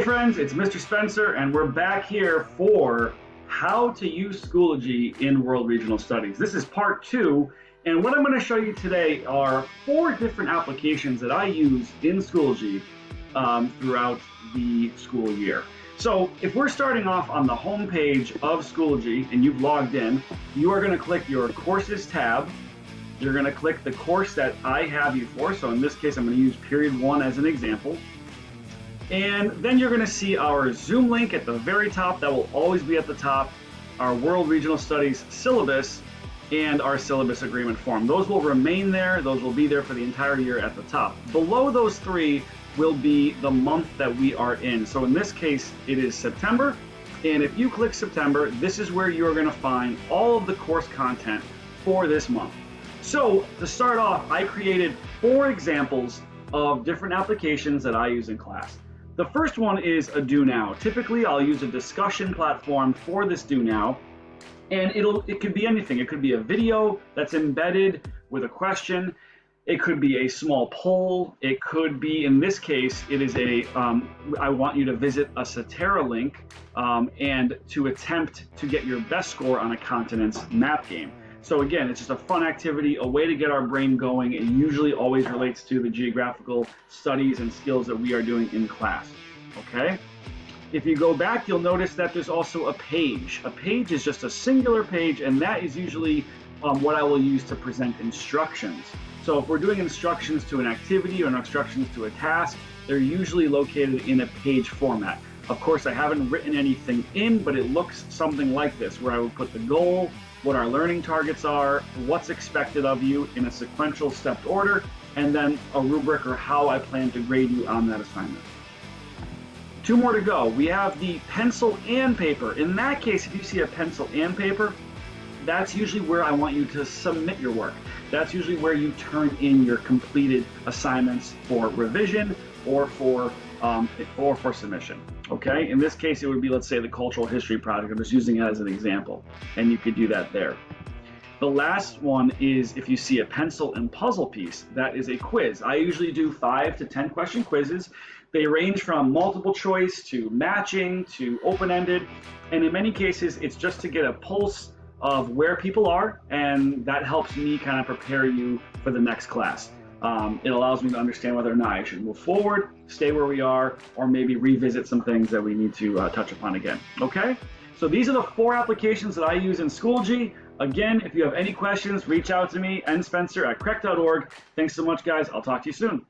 friends, it's Mr. Spencer, and we're back here for how to use Schoology in World Regional Studies. This is part 2, and what I'm going to show you today are 4 different applications that I use in Schoology throughout the school year. So if we're starting off on the home page of Schoology and you've logged in, you are going to click your Courses tab. You're going to click the course that I have you for. So in this case, I'm going to use Period 1 as an example. And then you're going to see our Zoom link at the very top. That will always be at the top. Our World Regional Studies syllabus and our syllabus agreement form. Those will remain there. Those will be there for the entire year at the top. Below those 3 will be the month that we are in. So in this case, it is September. And if you click September, this is where you're going to find all of the course content for this month. So to start off, I created 4 examples of different applications that I use in class. The first one is a Do Now. Typically, I'll use a discussion platform for this Do Now, and it could be anything. It could be a video that's embedded with a question. It could be a small poll. It could be, in this case, it is I want you to visit a Cetera link and to attempt to get your best score on a continent's map game. So again, it's just a fun activity, a way to get our brain going. It usually always relates to the geographical studies and skills that we are doing in class, okay? If you go back, you'll notice that there's also a page. A page is just a singular page, and that is usually what I will use to present instructions. So if we're doing instructions to an activity or instructions to a task, they're usually located in a page format. Of course, I haven't written anything in, but it looks something like this, where I would put the goal, what our learning targets are, what's expected of you in a sequential stepped order, and then a rubric or how I plan to grade you on that assignment. 2 more to go. We have the pencil and paper. In that case, if you see a pencil and paper, that's usually where I want you to submit your work. That's usually where you turn in your completed assignments for revision or for submission. Okay, in this case it would be, let's say, the cultural history project. I'm just using it as an example, and you could do that there. The last one is if you see a pencil and puzzle piece, that is a quiz. I usually do 5 to 10 question quizzes. They range from multiple choice to matching to open-ended, and in many cases it's just to get a pulse of where people are, and that helps me kind of prepare you for the next class. It allows me to understand whether or not I should move forward, stay where we are, or maybe revisit some things that we need to touch upon again. Okay? So these are the 4 applications that I use in Schoology. Again, if you have any questions, reach out to me, nspencer@crec.org. Thanks so much, guys. I'll talk to you soon.